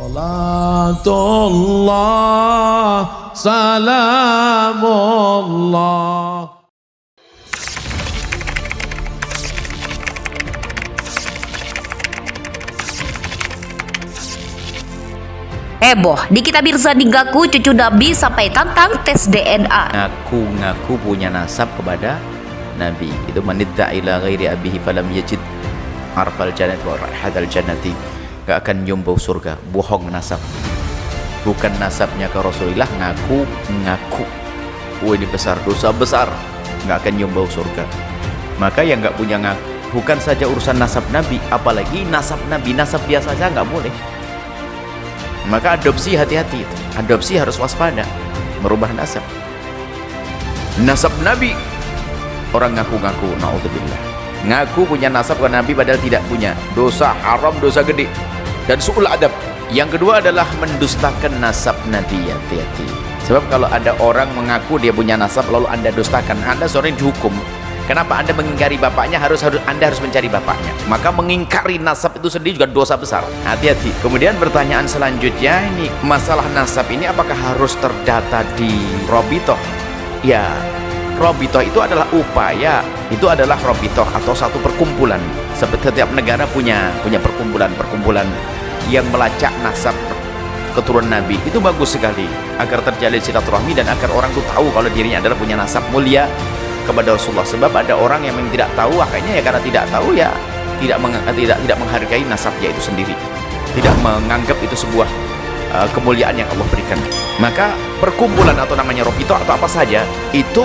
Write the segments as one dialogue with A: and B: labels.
A: Salatullah, salamullah.
B: Heboh, Nikita Mirzani ngaku cucu Nabi sampai tantang tes DNA.
C: Ngaku-ngaku punya nasab kepada Nabi. Itu manidda ila ghairi abihi falam yajid arfal jannati wa raihatal jannati. Gak akan nyium bau surga. Bohong nasab. Bukan nasabnya ke Rasulullah, ngaku-ngaku. Ini besar, dosa besar. Gak akan nyium bau surga. Maka yang gak punya ngaku, bukan saja urusan nasab Nabi, apalagi nasab Nabi, nasab biasa saja gak boleh. Maka adopsi hati-hati itu. Adopsi harus waspada. Merubah nasab. Nasab Nabi. Orang ngaku-ngaku, naudzubillah. Ngaku punya nasab ke Nabi padahal tidak punya. Dosa haram, dosa gede. Dan su'ul adab. Yang kedua adalah mendustakan nasab Nabi. Hati-hati. Sebab kalau ada orang mengaku dia punya nasab lalu Anda dustakan, Anda seorang dihukum. Kenapa Anda mengingkari bapaknya? Anda harus mencari bapaknya. Maka mengingkari nasab itu sendiri juga dosa besar. Hati-hati. Kemudian pertanyaan selanjutnya, ini masalah nasab ini apakah harus terdata di Robitoh? Ya, Robitoh itu adalah upaya, itu adalah Robitoh atau satu perkumpulan. Setiap negara punya perkumpulan yang melacak nasab keturunan Nabi. Itu bagus sekali agar terjalin silaturahmi dan agar orang itu tahu kalau dirinya adalah punya nasab mulia kepada Rasulullah. Sebab ada orang yang memang tidak tahu, akhirnya ya karena tidak tahu ya tidak menghargai nasabnya itu sendiri, tidak menganggap itu sebuah kemuliaan yang Allah berikan. Maka perkumpulan atau namanya Robito atau apa saja itu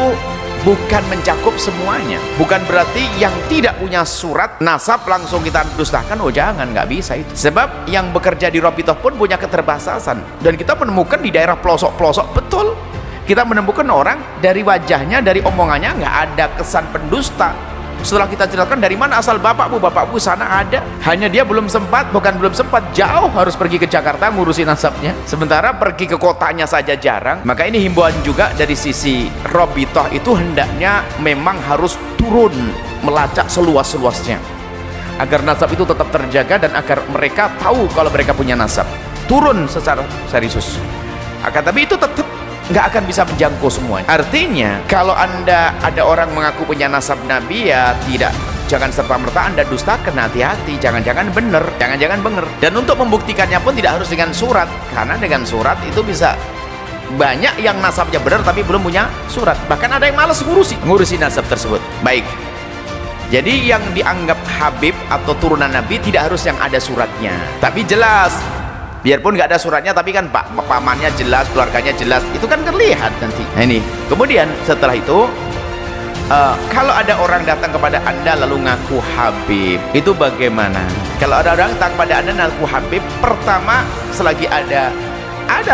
C: bukan mencakup semuanya. Bukan berarti yang tidak punya surat nasab langsung kita dustakan. Oh jangan, nggak bisa itu. Sebab yang bekerja di Robito pun punya keterbatasan, dan kita menemukan di daerah pelosok-pelosok betul. Kita menemukan orang dari wajahnya, dari omongannya nggak ada kesan pendusta. Setelah kita ceritakan dari mana asal bapakmu sana ada. Hanya dia belum sempat, jauh harus pergi ke Jakarta ngurusin nasabnya. Sementara pergi ke kotanya saja jarang. Maka ini himbauan juga dari sisi Robitoh itu hendaknya memang harus turun melacak seluas-luasnya. Agar nasab itu tetap terjaga dan agar mereka tahu kalau mereka punya nasab. Turun secara serius. Akan tapi itu tetap nggak akan bisa menjangkau semuanya. Artinya kalau Anda ada orang mengaku punya nasab Nabi, ya jangan serta-merta Anda dustakan. Hati-hati, jangan-jangan benar. Dan untuk membuktikannya pun tidak harus dengan surat, karena dengan surat itu bisa banyak yang nasabnya benar tapi belum punya surat. Bahkan ada yang malas ngurusi nasab tersebut. Baik, jadi yang dianggap Habib atau turunan Nabi tidak harus yang ada suratnya, tapi jelas. Biarpun nggak ada suratnya, tapi kan pamannya jelas, keluarganya jelas, itu kan terlihat nanti. Nah ini, kemudian setelah itu, kalau ada orang datang kepada Anda lalu ngaku Habib, itu bagaimana? Kalau ada orang datang kepada Anda ngaku Habib, pertama selagi ada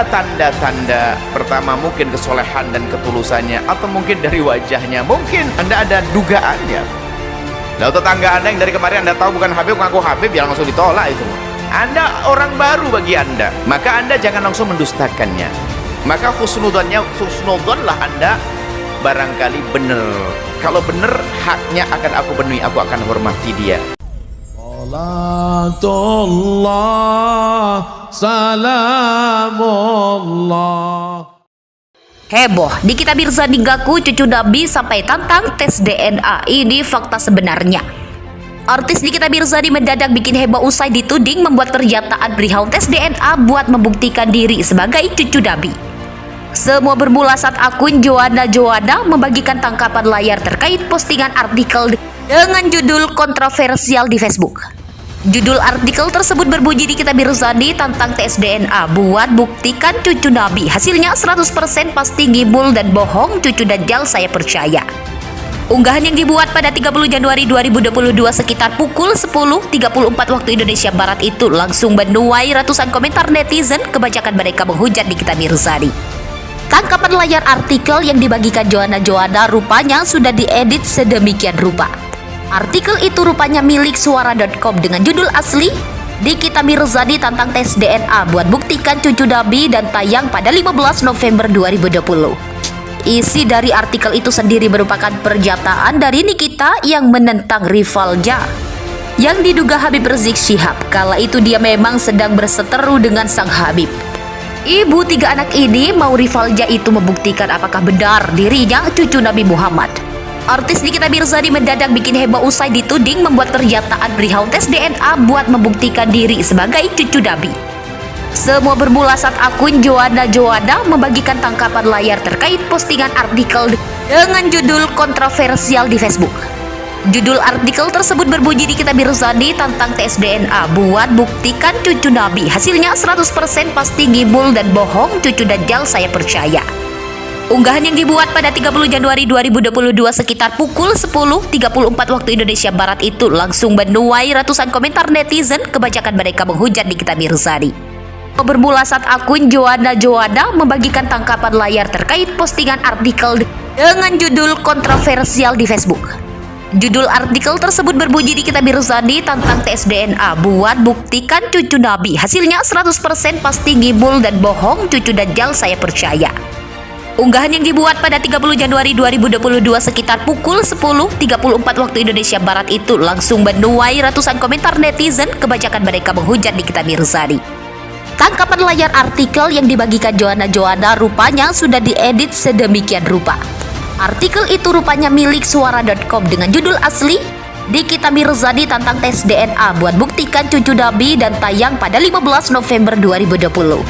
C: tanda-tanda, pertama mungkin kesolehan dan ketulusannya, atau mungkin dari wajahnya, mungkin Anda ada dugaannya. Lalu tetangga Anda yang dari kemarin Anda tahu bukan Habib, ngaku Habib, ya langsung ditolak itu. Anda orang baru bagi Anda, maka Anda jangan langsung mendustakannya. Maka husnudonlah Anda barangkali benar. Kalau benar, haknya akan aku penuhi, aku akan hormati dia.
A: Salatullah, salamullah.
B: Heboh, Nikita Mirzani ngaku cucu Nabi sampai tantang tes DNA. Ini fakta sebenarnya. Artis Nikita Mirzani mendadak bikin heboh usai dituding membuat pernyataan perihal tes DNA buat membuktikan diri sebagai cucu Nabi. Semua bermula saat akun Joanna membagikan tangkapan layar terkait postingan artikel dengan judul kontroversial di Facebook. Judul artikel tersebut berbunyi Nikita Mirzani tentang tes DNA buat buktikan cucu Nabi. Hasilnya 100% pasti ngibul dan bohong, cucu Dajjal saya percaya. Unggahan yang dibuat pada 30 Januari 2022 sekitar pukul 10.34 waktu Indonesia Barat itu langsung menuai ratusan komentar netizen. Kebanyakan mereka menghujat Nikita Mirzani. Tangkapan layar artikel yang dibagikan Joanna rupanya sudah diedit sedemikian rupa. Artikel itu rupanya milik suara.com dengan judul asli Nikita Mirzani tentang tes DNA buat buktikan cucu Nabi dan tayang pada 15 November 2020. Isi dari artikel itu sendiri merupakan pernyataan dari Nikita yang menentang rivalnya. yang diduga Habib Rizik Syihab. Kala itu dia memang sedang berseteru dengan sang Habib. Ibu tiga anak ini, Mauri Falja, itu membuktikan apakah benar dirinya cucu Nabi Muhammad. Artis Nikita Mirzani mendadak bikin heboh usai dituding membuat pernyataan perihal tes DNA buat membuktikan diri sebagai cucu Nabi. Semua bermula saat akun Joanna membagikan tangkapan layar terkait postingan artikel dengan judul kontroversial di Facebook. Judul artikel tersebut berbunyi, Nikita Mirzani tantang tes DNA buat buktikan cucu Nabi. Hasilnya 100% pasti ngibul dan bohong, cucu Dajjal saya percaya. Unggahan yang dibuat pada 30 Januari 2022 sekitar pukul 10.34 waktu Indonesia Barat itu langsung menuai ratusan komentar netizen. Kebanyakan mereka menghujat Nikita Mirzani. Bermula saat akun Joanna membagikan tangkapan layar terkait postingan artikel dengan judul kontroversial di Facebook. Judul artikel tersebut berbunyi, Nikita Mirzani tantang tes DNA buat buktikan cucu Nabi. Hasilnya 100% pasti ngibul dan bohong, cucu Dajjal saya percaya. Unggahan yang dibuat pada 30 Januari 2022 sekitar pukul 10.34 waktu Indonesia Barat itu langsung menuai ratusan komentar netizen. Kebanyakan mereka menghujat Nikita Mirzani. Tangkapan layar artikel yang dibagikan Joanna rupanya sudah diedit sedemikian rupa. Artikel itu rupanya milik suara.com dengan judul asli, Nikita Mirzani tantang tes DNA buat buktikan cucu Nabi, dan tayang pada 15 November 2020.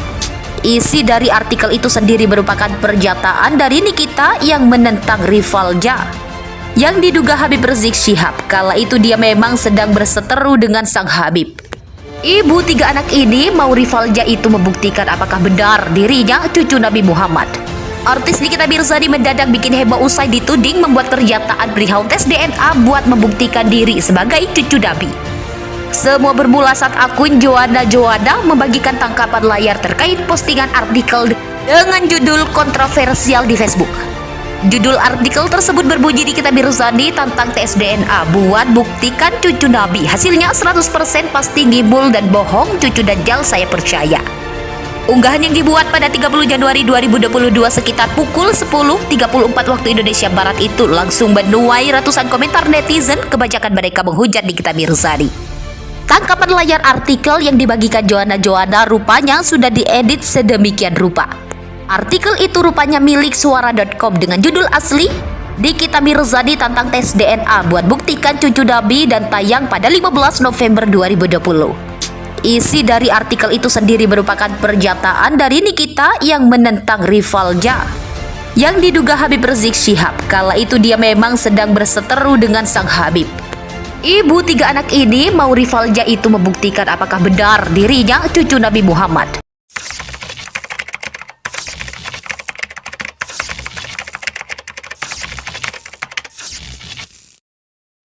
B: Isi dari artikel itu sendiri merupakan pernyataan dari Nikita yang menentang Rivalja yang diduga Habib Rizik Syihab. Kala itu dia memang sedang berseteru dengan sang Habib. Ibu tiga anak ini, Mauri Falja, itu membuktikan apakah benar dirinya cucu Nabi Muhammad. Artis Nikita Mirzani mendadak bikin heboh usai dituding membuat pernyataan perihal tes DNA buat membuktikan diri sebagai cucu Nabi. Semua bermula saat akun Joanna membagikan tangkapan layar terkait postingan artikel dengan judul kontroversial di Facebook. Judul artikel tersebut berbunyi, Nikita Mirzani tantang tes DNA buat buktikan cucu Nabi. Hasilnya 100% pasti ngibul dan bohong, cucu Dajjal saya percaya. Unggahan yang dibuat pada 30 Januari 2022 sekitar pukul 10.34 waktu Indonesia Barat itu langsung menuai ratusan komentar netizen. Kebanyakan mereka menghujat Nikita Mirzani. Tangkapan layar artikel yang dibagikan Joanna rupanya sudah diedit sedemikian rupa. Artikel itu rupanya milik suara.com dengan judul asli, Nikita Mirzani tantang tes DNA buat buktikan cucu Nabi, dan tayang pada 15 November 2020. Isi dari artikel itu sendiri merupakan pernyataan dari Nikita yang menentang Rivalja yang diduga Habib Rizik Syihab. Kala itu dia memang sedang berseteru dengan sang Habib. Ibu tiga anak ini, Mauri Falja, itu membuktikan apakah benar dirinya cucu Nabi Muhammad.